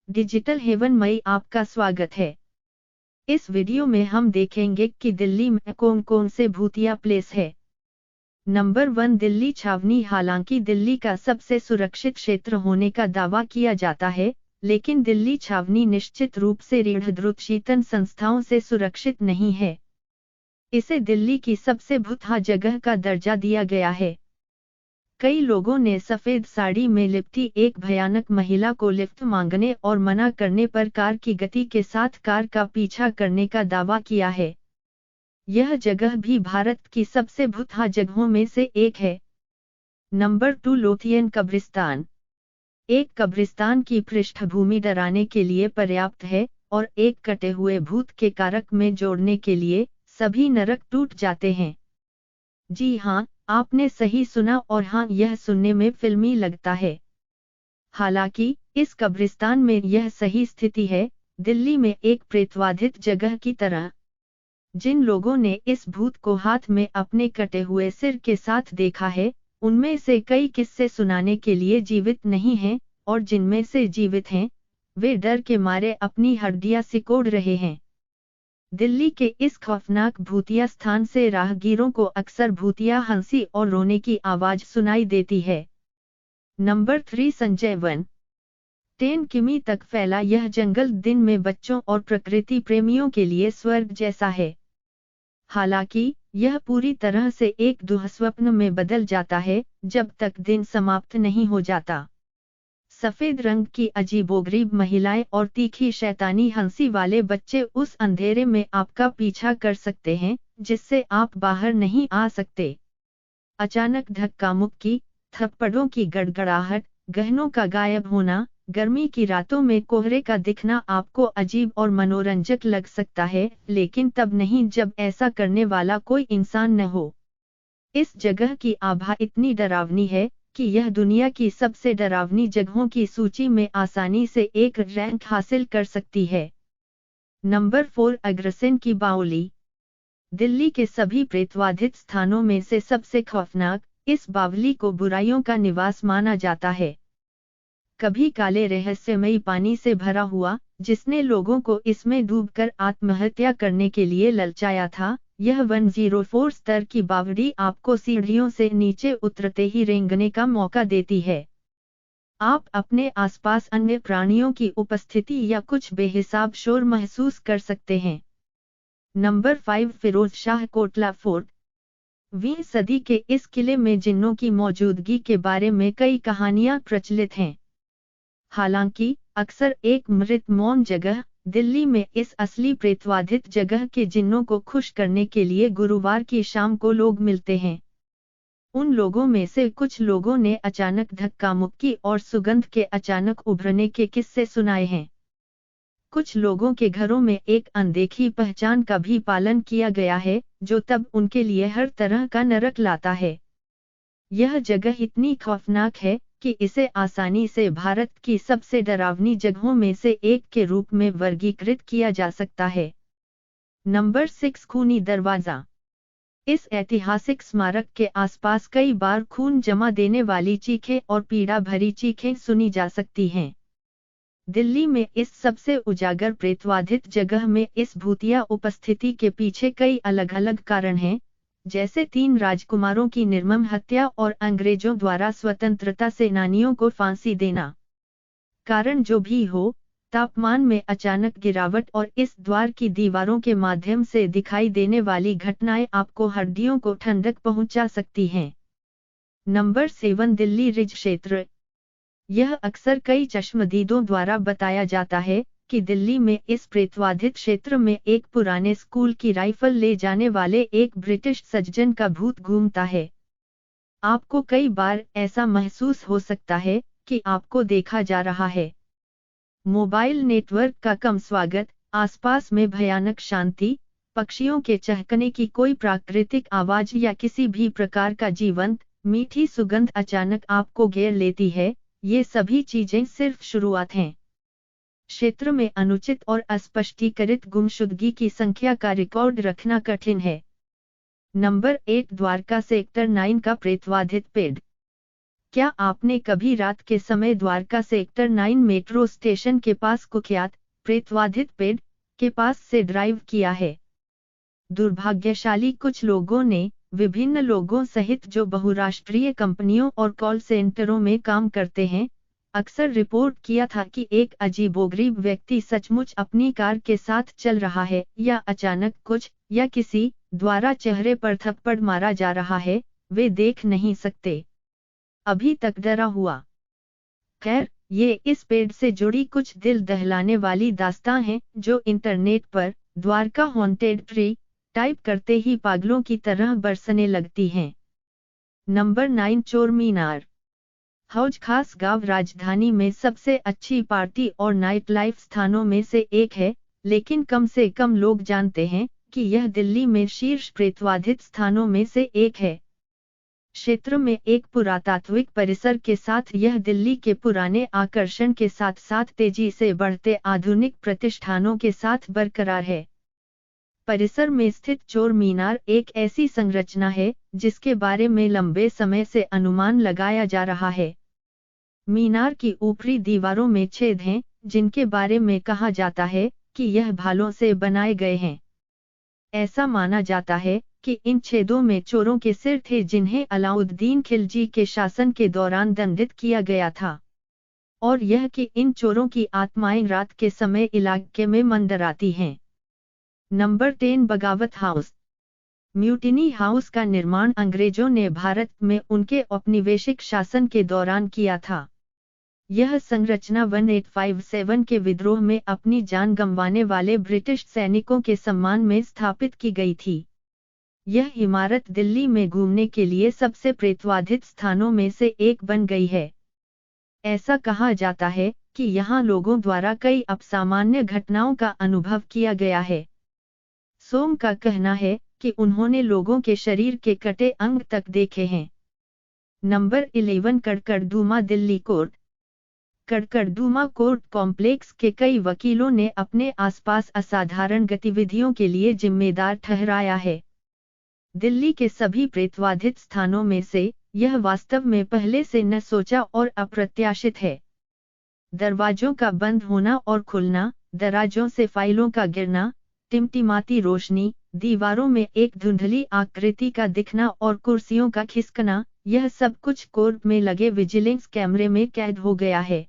Digital haven में आपका स्वागत है। इस वीडियो में हम देखेंगे कि दिल्ली में कौन कौन से भूतिया प्लेस है। नंबर 1, दिल्ली छावनी। हालांकि दिल्ली का सबसे सुरक्षित क्षेत्र होने का दावा किया जाता है, लेकिन दिल्ली छावनी निश्चित रूप से रीढ़-शीतन संस्थाओं से सुरक्षित नहीं है। इसे दिल्ली की सबसे भूतिया जगह का दर्जा दिया गया है। कई लोगों ने सफेद साड़ी में लिपटी एक भयानक महिला को लिफ्ट मांगने और मना करने पर कार की गति के साथ कार का पीछा करने का दावा किया है। यह जगह भी भारत की सबसे भूतिया जगहों में से एक है। नंबर 2, लोथियन कब्रिस्तान। एक कब्रिस्तान की पृष्ठभूमि डराने के लिए पर्याप्त है, और एक कटे हुए भूत के कारक में जोड़ने के लिए सभी नरक टूट जाते हैं। जी हाँ, आपने सही सुना, और हाँ, यह सुनने में फिल्मी लगता है। हालांकि इस कब्रिस्तान में यह सही स्थिति है, दिल्ली में एक प्रेतवाधित जगह की तरह। जिन लोगों ने इस भूत को हाथ में अपने कटे हुए सिर के साथ देखा है, उनमें से कई किस्से सुनाने के लिए जीवित नहीं हैं, और जिनमें से जीवित हैं, वे डर के मारे अपनी हड्डियां सिकोड़ रहे हैं। दिल्ली के इस खौफनाक भूतिया स्थान से राहगीरों को अक्सर भूतिया हंसी और रोने की आवाज सुनाई देती है। Number 3, Sanjay one. 10 किमी तक फैला यह जंगल दिन में बच्चों और प्रकृति प्रेमियों के लिए स्वर्ग जैसा है। हालांकि यह पूरी तरह से एक दुःस्वप्न में बदल जाता है जब तक दिन समाप्त नहीं हो जाता। सफेद रंग की अजीबोगरीब महिलाएं और तीखी शैतानी हंसी वाले बच्चे उस अंधेरे में आपका पीछा कर सकते हैं, जिससे आप बाहर नहीं आ सकते। अचानक धक्का मुक्की, थप्पड़ों की गड़गड़ाहट, गहनों का गायब होना, गर्मी की रातों में कोहरे का दिखना आपको अजीब और मनोरंजक लग सकता है, लेकिन तब नहीं जब ऐसा करने वाला कोई इंसान न हो। इस जगह की आभा इतनी डरावनी है कि यह दुनिया की सबसे डरावनी जगहों की सूची में आसानी से एक रैंक हासिल कर सकती है। नंबर 4, अग्रसेन की बावली। दिल्ली के सभी प्रेतवाधित स्थानों में से सबसे खौफनाक इस बावली को बुराइयों का निवास माना जाता है। कभी काले रहस्यमयी पानी से भरा हुआ, जिसने लोगों को इसमें डूबकर आत्महत्या करने के लिए ललचाया था, यह 104 स्तर की बावड़ी आपको सीढ़ियों से नीचे उतरते ही रेंगने का मौका देती है। आप अपने आसपास अन्य प्राणियों की उपस्थिति या कुछ बेहिसाब शोर महसूस कर सकते हैं। Number 5, Firoz Shah Kotla fort. 20वीं सदी के इस किले में जिन्नों की मौजूदगी के बारे में कई कहानियां प्रचलित हैं। हालांकि अक्सर एक मृत मौन जगह, दिल्ली में इस असली प्रेतवाधित जगह के जिन्नों को खुश करने के लिए गुरुवार की शाम को लोग मिलते हैं। उन लोगों में से कुछ लोगों ने अचानक धक्का मुक्की और सुगंध के अचानक उभरने के किस्से सुनाए हैं। कुछ लोगों के घरों में एक अनदेखी पहचान का भी पालन किया गया है, जो तब उनके लिए हर तरह का नरक लाता है। यह जगह इतनी खौफनाक है कि इसे आसानी से भारत की सबसे डरावनी जगहों में से एक के रूप में वर्गीकृत किया जा सकता है। नंबर 6, खूनी दरवाजा। इस ऐतिहासिक स्मारक के आसपास कई बार खून जमा देने वाली चीखें और पीड़ा भरी चीखें सुनी जा सकती हैं। दिल्ली में इस सबसे उजागर प्रेतवाधित जगह में इस भूतिया उपस्थिति के पीछे कई अलग अलग कारण हैं, जैसे 3 राजकुमारों की निर्मम हत्या और अंग्रेजों द्वारा स्वतंत्रता सेनानियों को फांसी देना। कारण जो भी हो, तापमान में अचानक गिरावट और इस द्वार की दीवारों के माध्यम से दिखाई देने वाली घटनाएं आपको हड्डियों को ठंडक पहुंचा सकती हैं। नंबर 7, दिल्ली रिज क्षेत्र। यह अक्सर कई चश्मदीदों द्वारा बताया जाता है कि दिल्ली में इस प्रेतवाधित क्षेत्र में एक पुराने स्कूल की राइफल ले जाने वाले एक ब्रिटिश सज्जन का भूत घूमता है। आपको कई बार ऐसा महसूस हो सकता है कि आपको देखा जा रहा है। मोबाइल नेटवर्क का कम स्वागत, आसपास में भयानक शांति, पक्षियों के चहकने की कोई प्राकृतिक आवाज या किसी भी प्रकार का जीवंत, मीठी सुगंध अचानक आपको घेर लेती है, ये सभी चीजें सिर्फ शुरुआत हैं। क्षेत्र में अनुचित और अस्पष्टीकृत गुमशुदगी की संख्या का रिकॉर्ड रखना कठिन है। नंबर 8, द्वारका सेक्टर 9 का प्रेतवाधित पेड़। क्या आपने कभी रात के समय द्वारका सेक्टर 9 मेट्रो स्टेशन के पास कुख्यात प्रेतवाधित पेड़ के पास से ड्राइव किया है? दुर्भाग्यशाली कुछ लोगों ने, विभिन्न लोगों सहित जो बहुराष्ट्रीय कंपनियों और कॉल सेंटरों में काम करते हैं, अक्सर रिपोर्ट किया था कि एक अजीबोगरीब व्यक्ति सचमुच अपनी कार के साथ चल रहा है या अचानक कुछ या किसी द्वारा चेहरे पर थप्पड़ मारा जा रहा है, वे देख नहीं सकते। अभी तक डरा हुआ। खैर, ये इस पेड़ से जुड़ी कुछ दिल दहलाने वाली दास्तां हैं जो इंटरनेट पर द्वारका हॉन्टेड ट्री टाइप करते ही पागलों की तरह बरसने लगती हैं। नंबर 9 चोर मीनार। हौज खास गांव राजधानी में सबसे अच्छी पार्टी और नाइट लाइफ स्थानों में से एक है, लेकिन कम से कम लोग जानते हैं कि यह दिल्ली में शीर्ष प्रेतवाधित स्थानों में से एक है। क्षेत्र में एक पुरातात्विक परिसर के साथ यह दिल्ली के पुराने आकर्षण के साथ साथ तेजी से बढ़ते आधुनिक प्रतिष्ठानों के साथ बरकरार है। परिसर में स्थित चोर मीनार एक ऐसी संरचना है जिसके बारे में लंबे समय से अनुमान लगाया जा रहा है। मीनार की ऊपरी दीवारों में छेद हैं, जिनके बारे में कहा जाता है कि यह भालों से बनाए गए हैं। ऐसा माना जाता है कि इन छेदों में चोरों के सिर थे जिन्हें अलाउद्दीन खिलजी के शासन के दौरान दंडित किया गया था, और यह कि इन चोरों की आत्माएं रात के समय इलाके में मंडराती हैं। नंबर 10 बगावत हाउस। म्यूटिनी हाउस का निर्माण अंग्रेजों ने भारत में उनके औपनिवेशिक शासन के दौरान किया था। यह संरचना 1857 के विद्रोह में अपनी जान गंवाने वाले ब्रिटिश सैनिकों के सम्मान में स्थापित की गई थी। यह इमारत दिल्ली में घूमने के लिए सबसे प्रेतवाधित स्थानों में से एक बन गई है। ऐसा कहा जाता है कि यहाँ लोगों द्वारा कई असामान्य घटनाओं का अनुभव किया गया है। सोम का कहना है कि उन्होंने लोगों के शरीर के कटे अंग तक देखे हैं। Number 11 Karkardooma Delhi court. Karkardooma court complex के कई वकीलों ने अपने आसपास असाधारण गतिविधियों के लिए जिम्मेदार ठहराया है। दिल्ली के सभी प्रेतवाधित स्थानों में से यह वास्तव में पहले से न सोचा और अप्रत्याशित है। दरवाजों का बंद होना और खुलना, दराजों से फाइलों का गिरना, टिमटिमाती रोशनी, दीवारों में एक धुंधली आकृति का दिखना और कुर्सियों का खिसकना, यह सब कुछ कोर्ट में लगे विजिलेंस कैमरे में कैद हो गया है।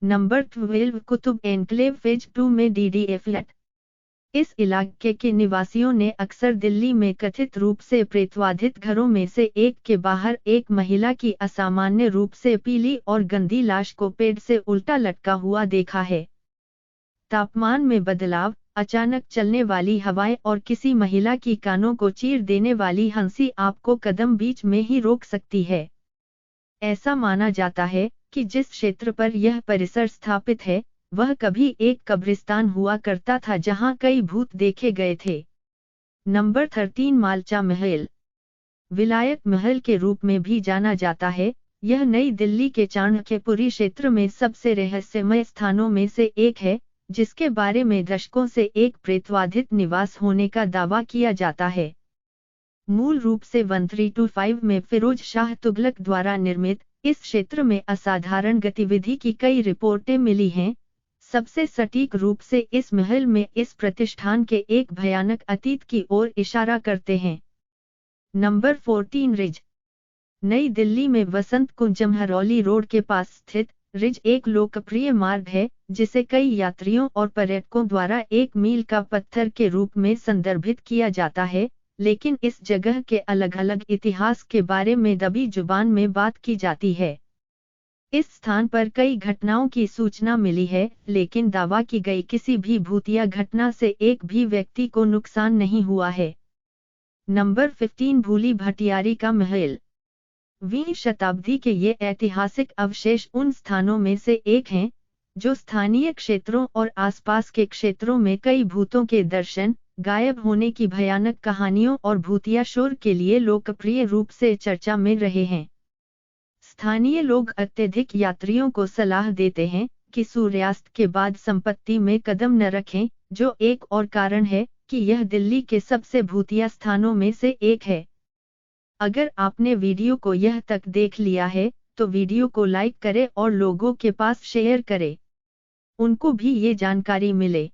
नंबर 12 कुतुब एन्क्लेव फेज 2 में DDA फ्लैट। इस इलाके के निवासियों ने अक्सर दिल्ली में कथित रूप से प्रेतवाधित घरों में से एक के बाहर एक महिला की असामान्य रूप से पीली और गंदी लाश को पेड़ से उल्टा लटका हुआ देखा है। तापमान में बदलाव, अचानक चलने वाली हवाएं और किसी महिला की कानों को चीर देने वाली हंसी आपको कदम बीच में ही रोक सकती है। ऐसा माना जाता है कि जिस क्षेत्र पर यह परिसर स्थापित है, वह कभी एक कब्रिस्तान हुआ करता था जहां कई भूत देखे गए थे। नंबर 13 मालचा महल। विलायत महल के रूप में भी जाना जाता है, यह नई दिल्ली के चाणक्यपुरी क्षेत्र में सबसे रहस्यमय स्थानों में से एक है, जिसके बारे में दशकों से एक प्रेतवाधित निवास होने का दावा किया जाता है। मूल रूप से 1325 में फिरोज शाह तुगलक द्वारा निर्मित इस क्षेत्र में असाधारण गतिविधि की कई रिपोर्टें मिली हैं। सबसे सटीक रूप से इस महल में इस प्रतिष्ठान के एक भयानक अतीत की ओर इशारा करते हैं। Number 14 ridge. नई दिल्ली में वसंत कुंज महरौली रोड के पास स्थित रिज एक लोकप्रिय मार्ग है, जिसे कई यात्रियों और पर्यटकों द्वारा एक मील का पत्थर के रूप में संदर्भित किया जाता है, लेकिन इस जगह के अलग अलग इतिहास के बारे में दबी जुबान में बात की जाती है। इस स्थान पर कई घटनाओं की सूचना मिली है, लेकिन दावा की गई किसी भी भूतिया घटना से एक भी व्यक्ति को नुकसान नहीं हुआ है। नंबर 15 भूली भटियारी का महल। 20वीं शताब्दी के ये ऐतिहासिक अवशेष उन स्थानों में से एक हैं, जो स्थानीय क्षेत्रों और आसपास के क्षेत्रों में कई भूतों के दर्शन, गायब होने की भयानक कहानियों और भूतिया शोर के लिए लोकप्रिय रूप से चर्चा में रहे हैं। स्थानीय लोग अत्यधिक यात्रियों को सलाह देते हैं कि सूर्यास्त के बाद संपत्ति में कदम न रखें, जो एक और कारण है कि यह दिल्ली के सबसे भूतिया स्थानों में से एक है। अगर आपने वीडियो को यह तक देख लिया है, तो वीडियो को लाइक करें और लोगों के पास शेयर करें, उनको भी ये जानकारी मिले।